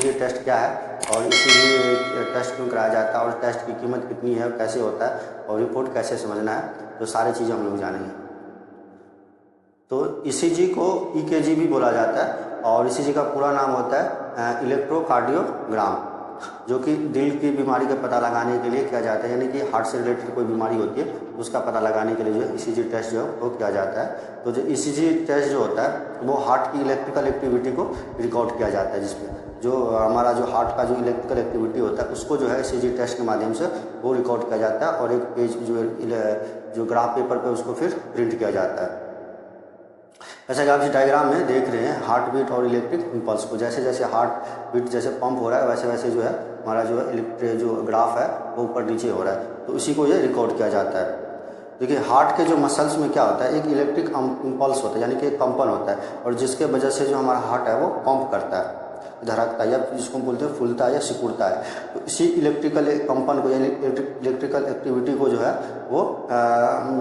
ECG test क्या है और ECG टेस्ट क्यों कराया जाता है और टेस्ट की कीमत कितनी है, कैसे होता है और रिपोर्ट कैसे समझना है, तो सारी चीज़ें हम लोग जानेंगे। तो ECG को EKG भी बोला जाता है और ECG का पूरा नाम होता है इलेक्ट्रोकार्डियोग्राम, जो कि दिल की बीमारी का पता लगाने के लिए किया जाता है, यानी कि हार्ट से रिलेटेड कोई बीमारी होती है उसका पता लगाने के लिए जो ECG टेस्ट जो है वो किया जाता है। तो जो ECG टेस्ट जो होता है वो हार्ट की इलेक्ट्रिकल एक्टिविटी को रिकॉर्ड किया जाता है, जिसमें जो हमारा जो हार्ट का जो इलेक्ट्रिकल एक्टिविटी होता है उसको जो है ECG टेस्ट के माध्यम से वो रिकॉर्ड किया जाता है और एक पेज जो ग्राफ पेपर पर उसको फिर प्रिंट किया जाता है। जैसा कि आप इस डायग्राम में देख रहे हैं हार्ट बीट और इलेक्ट्रिक इम्पल्स को, जैसे जैसे हार्ट बीट जैसे पंप हो रहा है वैसे वैसे जो है हमारा जो है इलेक्ट्रिक जो ग्राफ है वो ऊपर नीचे हो रहा है, तो इसी को ये रिकॉर्ड किया जाता है। देखिए हार्ट के जो मसल्स में क्या होता है, एक इलेक्ट्रिक इम्पल्स होता है, यानी कि एक कंपन होता है और जिसके वजह से जो हमारा हार्ट है वो पंप करता है, धड़कता है या जिसको बोलते हैं फूलता है या सिकुड़ता है। तो इसी इलेक्ट्रिकल कंपन को यानी इलेक्ट्रिकल एक्टिविटी को जो है वो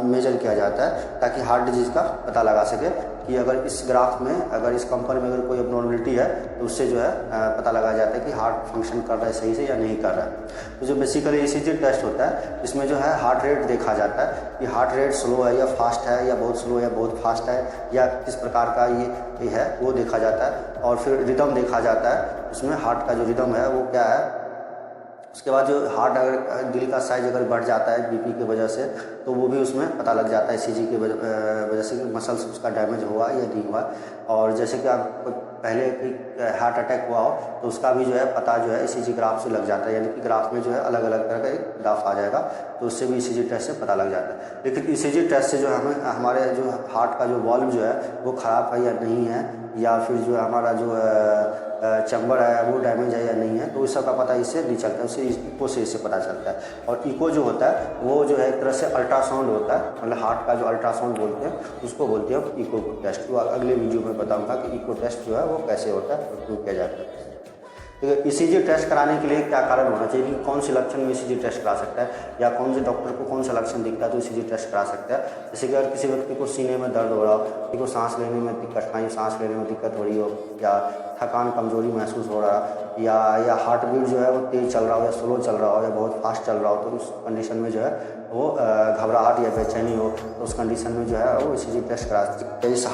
मेजर किया जाता है ताकि हार्ट डिजीज़ का पता लगा सके कि अगर इस ग्राफ में अगर इस कंपन में अगर कोई एबनॉर्मलिटी है तो उससे जो है पता लगाया जाता है कि हार्ट फंक्शन कर रहा है सही से या नहीं कर रहा है। तो जो बेसिकली ECG टेस्ट होता है इसमें जो है हार्ट रेट देखा जाता है कि हार्ट रेट स्लो है या फास्ट है या बहुत स्लो या बहुत फास्ट है या किस प्रकार का ये है वो देखा जाता है और फिर रिदम देखा जाता है, उसमें हार्ट का जो रिदम है वो क्या है। उसके बाद जो हार्ट अगर दिल का साइज अगर बढ़ जाता है BP की वजह से तो वो भी उसमें पता लग जाता है ECG की वजह से कि मसल्स उसका डैमेज हुआ या नहीं हुआ। और जैसे कि आप पहले हार्ट अटैक हुआ हो तो उसका भी जो है पता जो है ECG ग्राफ से लग जाता है, यानी कि ग्राफ में जो है अलग अलग तरह का एक ग्राफ आ जाएगा तो उससे भी ECG टेस्ट से पता लग जाता है। लेकिन ECG टेस्ट से जो हमें हमारे जो हार्ट का जो वॉल्व जो है वो ख़राब है या नहीं है या फिर जो हमारा जो चैम्बर है वो डैमेज है या नहीं है, तो इस सब का पता इससे नहीं चलता है, उससे इको से इससे पता चलता है। और इको जो होता है वो जो है एक तरह से अल्ट्रासाउंड होता है, मतलब हार्ट का जो अल्ट्रासाउंड बोलते हैं उसको बोलते हैं इको टेस्ट। तो अगले वीडियो में बताऊंगा कि इको टेस्ट जो है वो कैसे होता है और क्यों किया जाता है। तो ECG टेस्ट कराने के लिए क्या कारण होना चाहिए कि कौन से लक्षण में ECG टेस्ट करा सकता है या कौन से डॉक्टर को कौन सा लक्षण दिखता है तो ECG टेस्ट करा सकता है। जैसे कि अगर किसी व्यक्ति को सीने में दर्द हो रहा हो, किसी को सांस लेने में दिक्कत सांस लेने में दिक्कत हो रही हो या थकान कमजोरी महसूस हो रहा या हार्ट बीट जो है वो तेज़ चल रहा हो या स्लो चल रहा हो या बहुत फास्ट चल रहा हो, तो उस कंडीशन में जो है वो घबराहट या बेचैनी हो तो उस कंडीशन में जो है वो ECG टेस्ट करा सकते हैं। जैसे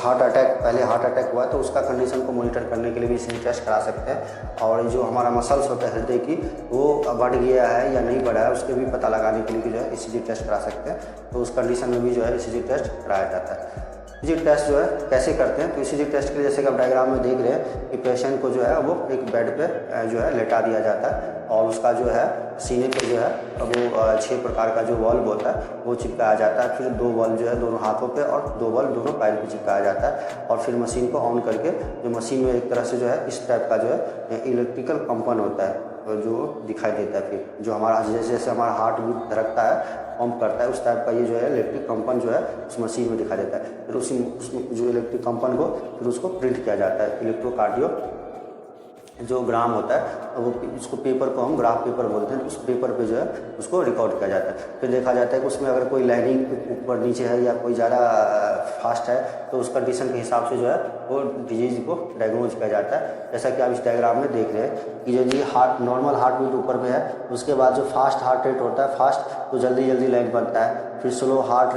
पहले हार्ट अटैक हुआ तो उसका कंडीशन को मॉनिटर करने के लिए भी ECG टेस्ट करा सकते हैं। और जो हमारा मसल्स होता है हृदय की वो बढ़ गया है या नहीं बढ़ा है उसके भी पता लगाने के लिए जो है ECG टेस्ट करा सकते हैं, तो उस कंडीशन में भी जो है ECG टेस्ट कराया जाता है। ECG टेस्ट जो है कैसे करते हैं, तो ECG टेस्ट के लिए जैसे कि आप डायग्राम में देख रहे हैं कि पेशेंट को जो है वो एक बेड पे जो है लेटा दिया जाता है और उसका जो है सीने पे जो है वो 6 प्रकार का जो वॉल्व होता है वो चिपकाया जाता है। फिर 2 वॉल्व जो है दोनों हाथों पे और 2 वॉल्व दोनों पैर पे चिपकाया जाता है और फिर मशीन को ऑन करके जो मशीन में एक तरह से जो है इस टाइप का जो है इलेक्ट्रिकल कंपन होता है जो दिखाई देता है। फिर जो हमारा जैसे जैसे हमारा हार्ट बीट धड़कता है पंप करता है उस टाइप का ये जो है इलेक्ट्रिक कंपन जो है उस मशीन में दिखाई देता है। फिर उसमें जो इलेक्ट्रिक कंपन को फिर उसको प्रिंट किया जाता है, इलेक्ट्रोकार्डियो जो ग्राम होता है वो उसको पेपर को हम ग्राफ पेपर बोलते हैं, उस पेपर पे जो है उसको रिकॉर्ड किया जाता है। फिर देखा जाता है कि उसमें अगर कोई लाइनिंग ऊपर नीचे है या कोई ज़्यादा फास्ट है तो उस कंडीशन के हिसाब से जो है वो डिजीज़ को डायग्नोज किया जाता है। जैसा कि आप इस डायग्राम में देख रहे हैं कि यदि नॉर्मल हार्ट बीट ऊपर में है उसके बाद जो फास्ट हार्ट रेट होता है फास्ट तो जल्दी जल्दी लाइन बनता है, फिर स्लो हार्ट